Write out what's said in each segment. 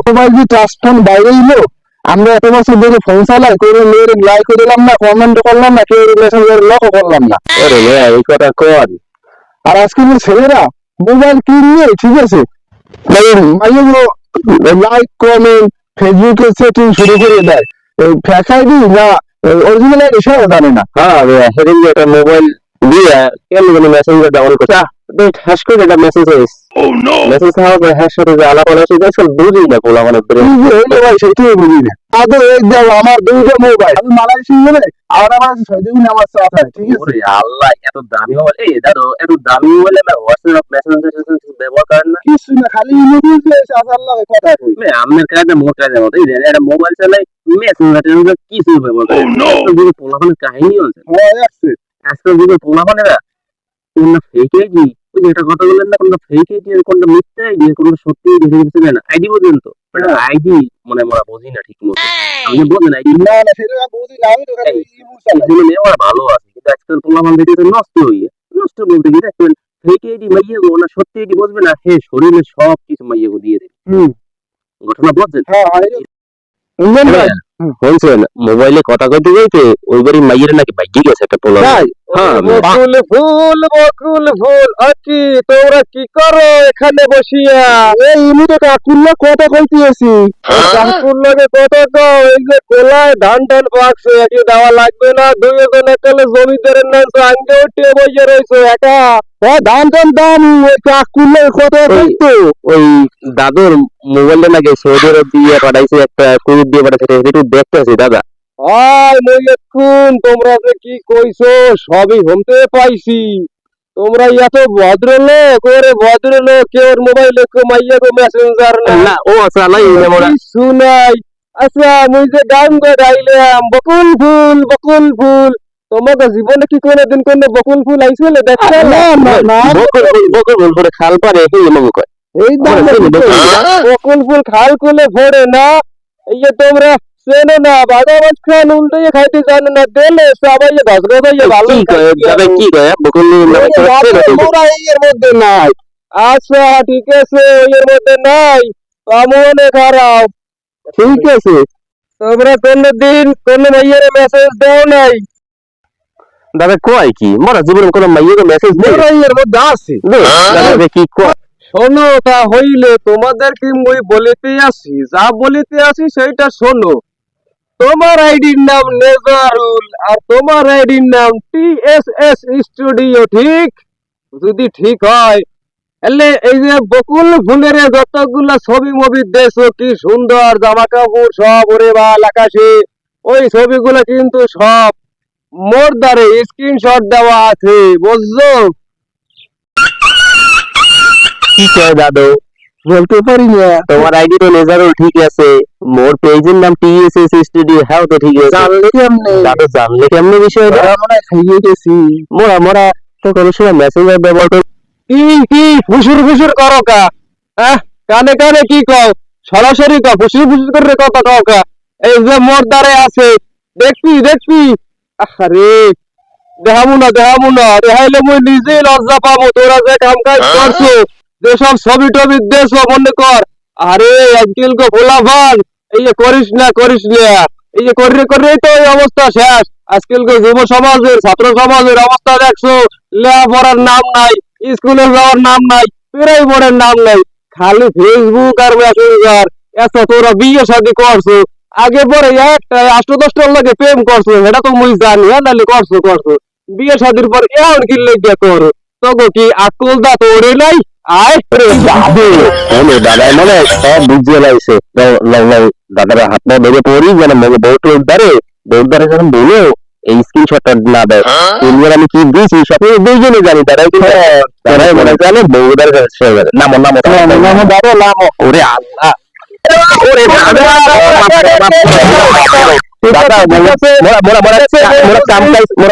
Mobile যে ট্রান্সফোন বাইরে এলো, আমরা এত বছর ধরে ফোন চালাই, কোনো মেয়ের লাইক দিলাম না, কমেন্ট করলাম না, কেউ মেসেঞ্জার লক করলাম না। এই কথা কর। আর আজকাল ছেলেরা মোবাইল কিনলে ঠিক আছে, লাইক কমেন্ট ফেসবুকে সেটিং শুরু করে দেয়, ফেক আইডি না অরিজিনাল আইডি সেও জানে না। হ্যাঁ সেদিন যে একটা মোবাইল দিয়ে কেন যেন মেসেঞ্জার ডাউনলোড করছে, হ্যাশ করে একটা মেসেজ হয়েছে, মেসেজ হওয়ার পর হ্যাশ সাথে যে আলাপ আলোচনা হয়েছে বুঝি না বলা, মানে ভাই সেটাই বুঝি না। আদৌ এই দেখো আমার দুইটা মোবাইল, আমি মালয়েশিয়া গেলে আর আমার 6 দিন আমার সাথে আছে, ঠিক আছে? আল্লাহ এত দামি মোবাইল, এই দাদু এত দামি মোবাইল না হোয়াটসঅ্যাপ মেসেঞ্জার ব্যবহার করেন না? কিছু না, খালি ইমোজি আছে, আল্লাহ কথা কই না। আমার কাছে মোটা যায় মত, এই যে এটা মোবাইল চালাই মেসেঞ্জার কিছু ব্যবহার করে না। যদি পোলাপানের কাহিনী আছে, হয় আছে আজকাল যদি পোলাপানেরা কোনটা ফেক আইডি, ওই যে একটা কথা বললেন না, কোনটা ফেক আইডি আর কোনটা মিথ্যা আইডি, কোনটা সত্যি আইডি বুঝছেন না, আইডি পর্যন্ত আইডি মানে আমরা বুঝি না ঠিক মতো। আপনি বোঝেন আইডি? না না সেটা বুঝি না, আমি তো খালি ইমোশন চালাই, নেওয়া ভালো আছে, কিন্তু আজকাল পোলাপান দেখতে নষ্ট হইয়া, নষ্ট বলতে কি দেখবেন ফেক আইডি মাইয়া গো না সত্যি আইডি বুঝবে না, হে শরীরে সব কিছু মাইয়া গো দিয়ে দেবে। ঘটনা বুঝছেন? হ্যাঁ বলছেন মোবাইলে কথা কইতে যাইতে ওই বাড়ি মাইয়ের নাকি বাইকে গেছে একটা পোলা। বকুল ফুল বকুল ফুল আকি তোমরা কি করো এখানে বসিয়া? এই ইমুতে কাকুর কথা কইতেছি। কাকুর লগে কথা কও, এই যে কোলায় ধান ধান পাকছে, একই দেওয়া লাগবে না, দুইজন একালে জমিদারের নাম আঙ্গে উঠে বসে রয়েছে একা। ধান টান দাম কাকুর কথা কইতো। ওই দাদুর মোবাইলটা নাকি সৌদি আরব দিয়ে পাঠাইছে, একটা কুড়ি দিয়ে পাঠাইছে, একটু দেখতেছি দাদা। তোমরা যে কি কইছো সবই শুনতে পাইছি, তোমরা এত ভদ্রলোক, ওরে ভদ্রলোক কেউ মোবাইলে মাইয়া গো মেসেঞ্জার না ও চালাই শুনাই। আচ্ছা মুই যে গান গাইলাম বকুল ফুল বকুল ফুল, তোমাকে জীবনে কি কোনদিন কোন বকুল ফুল আইছিল দেখছো? না বকুল ফুল পরে খাল পারে এই মনে কয়, এই বকুল ফুল খাল কোলে ভরে না, এই যে তোমরা চেনো না, বাঘা মাছ খান উল্টে খাইতে জানে না, দিলে সবাই ঘাস গাইয়ে ভালো যাবে কি কয় বকুল তোমরা এর মধ্যে নাই। আচ্ছা ঠিক আছে এর মধ্যে নাই, মনে খারাপ, ঠিক আছে। তোমরা কোনদিন কোন মাইয়ের মেসেজ দাও নাই? দাদা কয় কি মোরা জীবনে কোন মাইয়ের মেসেজ দেই এর মধ্যে আছে দাদা কি কয়? শোনো তা হইলে তোমাদের কি মই বলিতে আসি, যা বলিতে আসি সেইটা শোনো। তোমার আইডির নাম নেজারুল আর তোমার আইডির নাম TSS স্টুডিও, ঠিক? যদি ঠিক হয় এলে এই যে বকুল ফুলের যতগুলা ছবি মবি দেখছো কি সুন্দর জামা কাপড় সব ওরে বাল আকাশে, ওই ছবিগুলো কিন্তু সব মোর দ্বারে স্ক্রিনশট দেওয়া আছে, বুঝছো? কি কয় দাদু? বলতে পারি না। তোমার আইডি তো নেজারুল ঠিক আছে, মোর পেজের নাম TSS স্টুডিও, হ্যাঁ তো ঠিক আছে। জানলে কেমনে দাদু? জানলে কেমনে বিষয়টা? আমরা খাইয়ে গেছি, মোরা তো কোনো সময় মেসেঞ্জার ব্যবহার করি। কি ফুসুর ফুসুর করো কা? কানে কানে কি কও? সরাসরি কও, ফুসুর ফুসুর করে কথা কও কা? এই যে মোর দ্বারে আছে দেখবি। আরে দেখাবো না দেখাইলে মুই নিজেই লজ্জা পাবো। তোরা যে কাম কাজ করছো, যেসব ছবি টবি দেছো মনে কর, আরে আজকাল কো ভোলা ভান এই যে করিস না এই যে করে তো এই অবস্থা শেষ। আজকাল কো যুব সমাজের ছাত্র সমাজের অবস্থা দেখছো, লেখাপড়ার নাম নাই, স্কুলে যাওয়ার নাম নাই, পেরাই বোর্ডের নাম নাই, খালি ফেসবুক আর মেসেঞ্জার। আচ্ছা তোরা বিয়ে শাদী করছো, আগে পরে একটা 8-10টার লাগে প্রেম করছো, এটা তো মুই জানি, নাহলে করছো বিয়ে শাদীর পর এমন কি লেগে করো, তগো কি আকল দা তোরে নাই? আয় দাদা মানে সব বুঝিয়ে লাগছে, দাদারা হাত পা ধরে পড়ি যেন মগে বউটারে যখন বলো এই স্ক্রিনশটটা না দেয়, আমি কি দিয়েছি সব দুইজনে জানি, তারাই মনে জানে বউটার নামো নামো ওরে আল্লাহ ওরে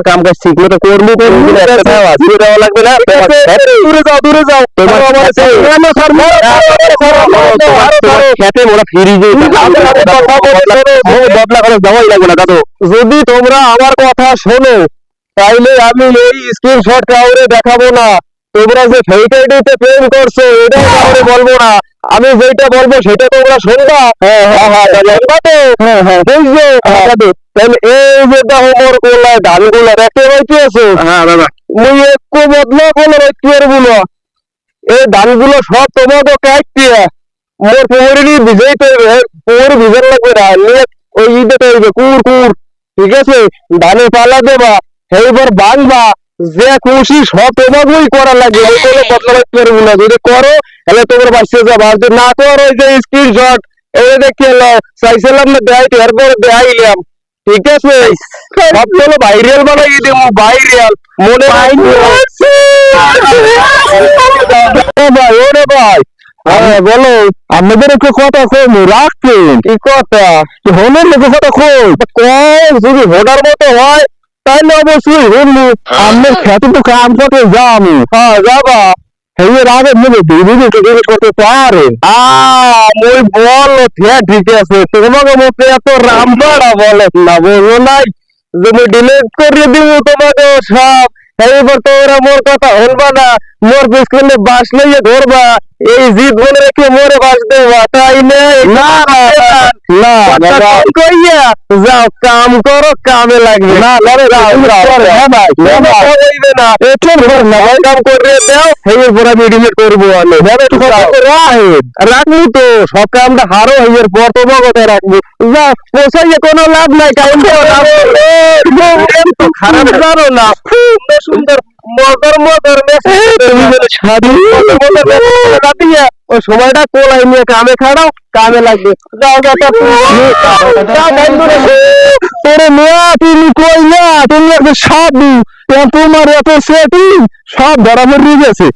কাম কাজ ঠিক মতো করবো, লাগবে না, দূরে যাও যাওয়াই লাগবে না দাদু। যদি তোমরা আমার কথা শোনো তাইলে আমি এই স্ক্রিনশট কাউরে দেখাবো না, তোমরা যে ফেক আইডিতে প্রেম করছো এটা কাউকে বলবো না, আমি যেটা বলবো সেটা তোমরা শুনবা। বুঝছো? তাহলে এই যে দেখো মোর কোলায় ধানগুলো দেখতে পাইতেছো, মুই একটু বদলা কোলা রাখতে পারবো না। এই ধানগুলো সব তোমাকে কাটতে মোর পুকুরি ভিজাইতে হবে, পুকুরি ভিজার লাগবে না, নিয়ে ওই দিতে হইবে কুর কুর, ঠিক আছে? ধানে পালা দেবা, এইবার বাঁধবা, যে খুশি সব তোমাকেই করা লাগবে, আমি কোনো বদলা রাখতে পারবো না। যদি করো তাহলে তোমার বাঁচতে যাবা, আর যদি না করো ওই যে স্ক্রিনশট এই দেখে চাইছিলাম না দেয়, এরপর দেখাইলাম, ঠিক আছে? সব চলো ভাইরাল বানাই দেবো, ভাইরাল মনে ভাই। ওরে ভাই, হ্যাঁ বলো, আমাদের একটু কথা কম রাখবেন। কি কথা? হলের লোকের কথা কম কম, যদি ভোটার মতো হয় তাহলে অবশ্যই হলু আমার খেতে তো কাম করতে যাবো। হ্যাঁ যাবা, এর আগে মনে জিনিস করতে পারে। ওই বল ঠিক আছে, তোমাকে মতো এত রামপাড়া বলে না, বলো নাই যে আমি ডিলিট করিয়ে দিব তোমাকে সব। এইবার তোমরা মোর কথা হলবা না, মোর পিছনে বাস লইয়ে ধরবা, এই জিদ বলে রেখে মোরে বাস দেবা, তাই না? কইয়া যাও কাম করো, কামে লাগবে না। কাম করে দাও, এর পর আমি ডিলিট করবো। রাখবো তো সব কামটা হারো, এর পর তোমার কথা রাখবো। যা পোষাইয়ে কোনো লাভ নাই, কাম খারাপ জানো না, সুন্দর মজার মজার ওই সময়টা কোলাই নিয়ে কামে খাড়াও, কামে লাগবে। তুমি কই না, তুমি একটা সাধু, তোমার এত সেটিং সব ধরা পড়ে গেছে।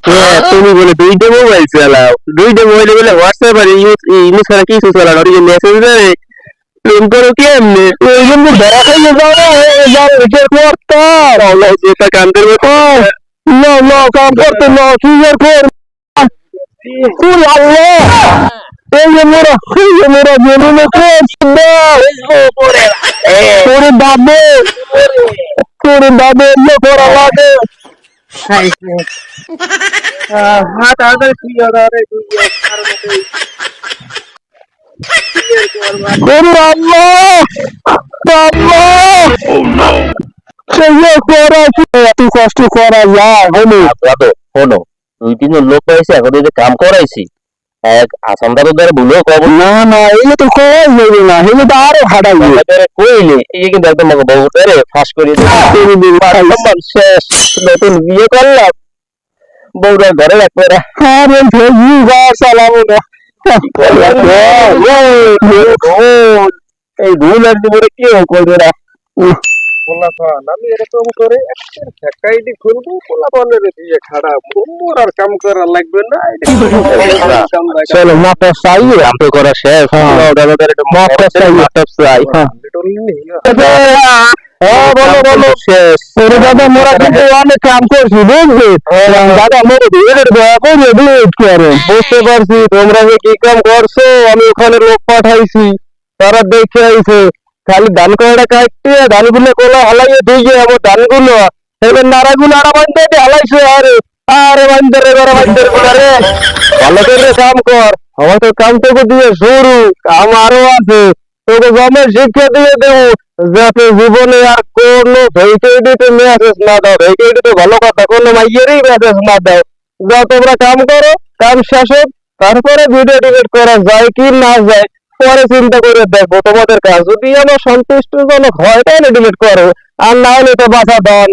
তুমি বলে দুইটা মোবাইল চালাও, দুইটা মোবাইলে বলে হোয়াটসঅ্যাপ আর ইউজ ছাড়া কিছু চালানো, মেসেজ দেয় প্রেম করো কি এমনি? ওই জন্য ধরা খাইয়ে যেটা কান্দের কাম করতে সুন্দর কর। এই যে মোরা জমিনে করে দাবে করা লাগে। হ্যাঁ তাড়াতাড়ি তুই কষ্ট করা যায় হলো। দুই তিনজন লোক পাইছে, এখন এই যে কাম করাইছি, এক আসামদারের দ্বারা ভুলেও কব না, না এগুলো তো কই যাবে না, এগুলো তো আরো হাঁটা কইলে এই কিন্তু একদম বহুটারে ফাঁস করিয়ে শেষ। নতুন বিয়ে করলাম, বউরা ঘরে রাখবে না, চালাবো না। এই ভুল আর জীবনে কি করবে না। আমি এরকম করে একটা আইডি খুলবো, পোলাপানের দিয়ে খারাপ মোর আর কাম করা লাগবে না। চলো মাথা চাই আম তো করা শেষ। মাথা চাই বলো বলো শেষ। দাদা মোরা কিন্তু অনেক কাম করছি, বুঝলি দাদা, মোর বুঝতে পারছি তোমরা যে কি কাম করছো। আমি ওখানে লোক পাঠাইছি, তারা দেখে আইছে, খালি ধান কয়টা কাটতে ধানগুলো কোলা হালাইয়ে দিয়ে আমার ধানগুলো এবার নাড়াগুলো আরা বান্ধে হালাইছে। আরে আরে বান্ধে রে ভালো করে কাম কর, আমার তো কাম তোকে দিয়ে শুরু, কাম আরো আছে, তোকে জমের শিক্ষা দিয়ে দেবো যাতে জীবনে আর কোনো ভেহিকেলিটিতে মেসেজ না দাও। ভেহিকেলিটি তো ভালো কথা, কোনো মাইয়েরই মেসেজ না দাও। যা তোমরা কাম করো, কাম শেষ হোক, তারপরে ভিডিও ডিলিট করা যায় কি না যায় পরে চিন্তা করে দেখবো তোমাদের কাজ। যদি আমার সন্তুষ্টজনক হয় তাহলে ডিলিট করো, আর না হলে তো বাধা দান।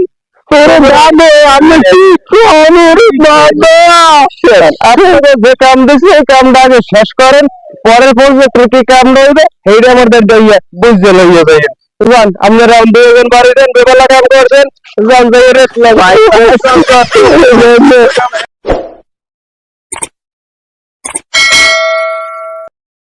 যে কাম দিচ্ছি এই কামটা আগে শেষ করেন, পরের পর যে ত্রুটি কাম রইবে সেইটা আমাদের বুঝতে লইয়া যাই। আপনারা দুজন বাড়ি দেন, বেবেলা কাম করছেন,